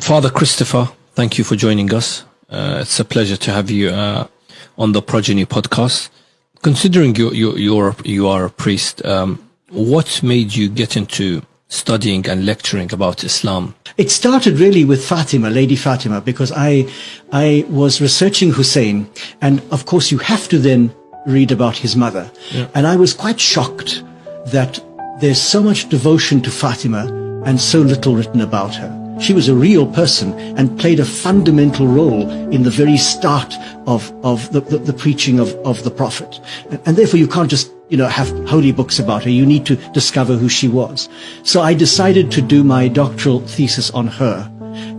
Father Christopher, thank you for joining us. It's a pleasure to have you on the Progeny podcast. Considering you are a priest, what made you get into studying and lecturing about Islam? It started really with Fatima, Lady Fatima, because I was researching Hussein, and of course you have to then read about his mother. Yeah. And I was quite shocked that there's so much devotion to Fatima and so little written about her. She was a real person and played a fundamental role in the very start of the preaching of the Prophet. And therefore you can't just, have holy books about her. You need to discover who she was. So I decided to do my doctoral thesis on her.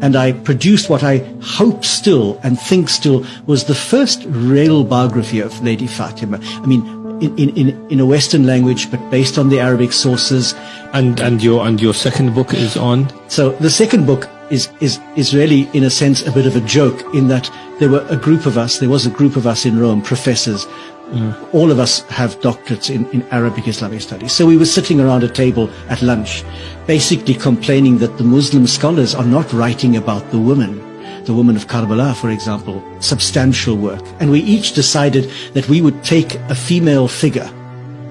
And I produced what I hope still and think still was the first real biography of Lady Fatima. I mean, in a Western language, but based on the Arabic sources. And your second book is on? So the second book is really, in a sense, a bit of a joke, in that there was a group of us in Rome, professors. All of us have doctorates in Arabic Islamic studies. So we were sitting around a table at lunch, basically complaining that the Muslim scholars are not writing about the woman of Karbala, for example, substantial work. And we each decided that we would take a female figure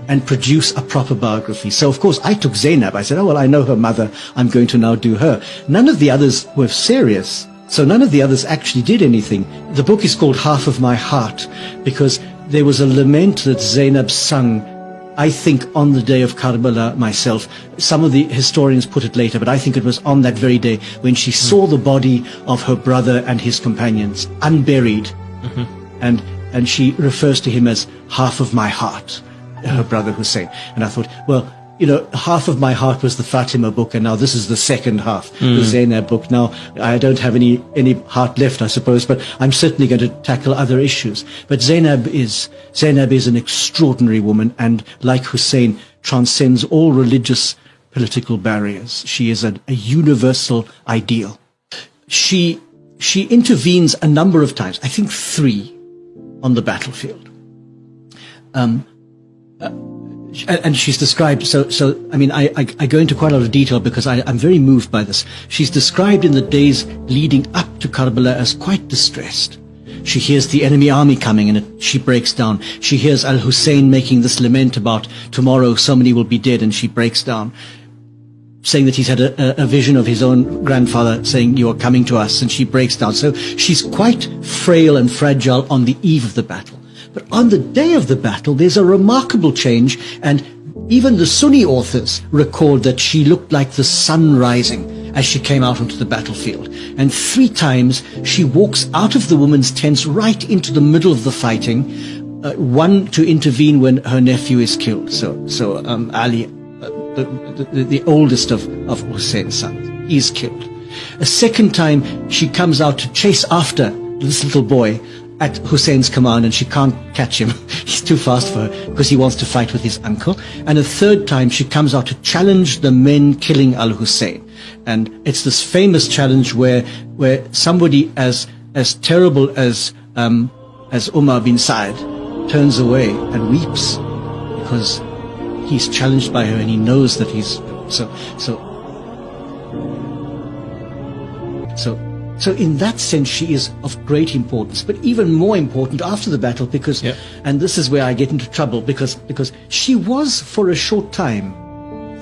and produce a proper biography. So, of course, I took Zainab. I said, oh, well, I know her mother. I'm going to now do her. None of the others were serious. So none of the others actually did anything. The book is called Half of My Heart because there was a lament that Zainab sung, I think, on the day of Karbala myself. Some of the historians put it later, but I think it was on that very day when she saw the body of her brother and his companions unburied. And she refers to him as half of my heart, her brother Hussein. And I thought, well, half of my heart was the Fatima book, and now this is the second half, the Zainab book. Now, I don't have any heart left, I suppose, but I'm certainly going to tackle other issues. But Zainab is an extraordinary woman, and like Hussein, transcends all religious, political barriers. She is a universal ideal. She intervenes a number of times, I think 3, on the battlefield. And she's described, I mean, I go into quite a lot of detail because I'm very moved by this. She's described in the days leading up to Karbala as quite distressed. She hears the enemy army coming and she breaks down. She hears Al-Hussein making this lament about tomorrow so many will be dead, and she breaks down, saying that he's had a vision of his own grandfather saying, you are coming to us, and she breaks down. So she's quite frail and fragile on the eve of the battle. But on the day of the battle, there's a remarkable change, and even the Sunni authors record that she looked like the sun rising as she came out onto the battlefield. And 3 times she walks out of the women's tents right into the middle of the fighting, one to intervene when her nephew is killed. So Ali, the oldest of Hussein's sons, is killed. A second time she comes out to chase after this little boy at Hussein's command, and she can't catch him. He's too fast for her because he wants to fight with his uncle. And a third time she comes out to challenge the men killing Al-Hussein. And it's this famous challenge where somebody as terrible as Umar bin Sa'd turns away and weeps because he's challenged by her and he knows that he's So in that sense, she is of great importance, but even more important after the battle because, and this is where I get into trouble, because she was for a short time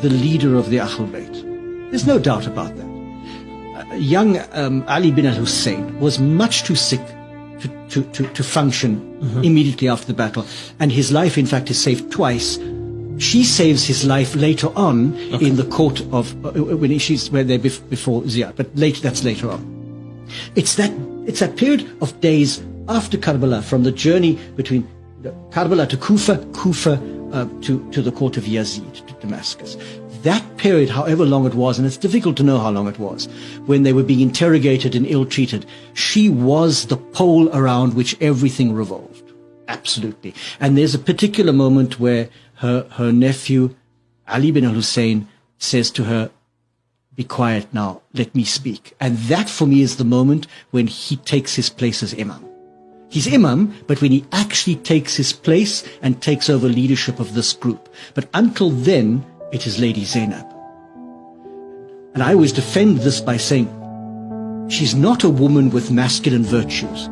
the leader of the Ahlul Bayt. There's no doubt about that. Young Ali bin al-Hussein was much too sick to function immediately after the battle, and his life, in fact, is saved twice. She saves his life later on in the court of where they're before Ziyad, but that's later on. It's that period of days after Karbala, from the journey between Karbala to Kufa to the court of Yazid, to Damascus. That period, however long it was, and it's difficult to know how long it was, when they were being interrogated and ill-treated, she was the pole around which everything revolved. Absolutely. And there's a particular moment where her nephew, Ali bin al-Hussein, says to her, be quiet now, let me speak. And that for me is the moment when he takes his place as Imam. He's Imam, but when he actually takes his place and takes over leadership of this group. But until then, it is Lady Zainab. And I always defend this by saying, She's not a woman with masculine virtues.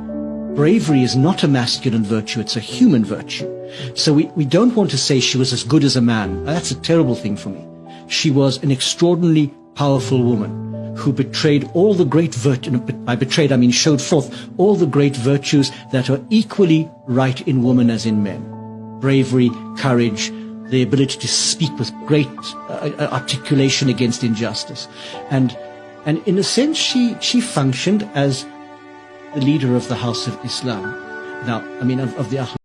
Bravery is not a masculine virtue, it's a human virtue. So we don't want to say she was as good as a man. That's a terrible thing for me. She was an extraordinarily powerful woman who betrayed all the great virtues, by betrayed I mean showed forth all the great virtues that are equally right in women as in men. Bravery, courage, the ability to speak with great articulation against injustice. And in a sense, she functioned as the leader of the House of Islam. Now, I mean, of the Ahl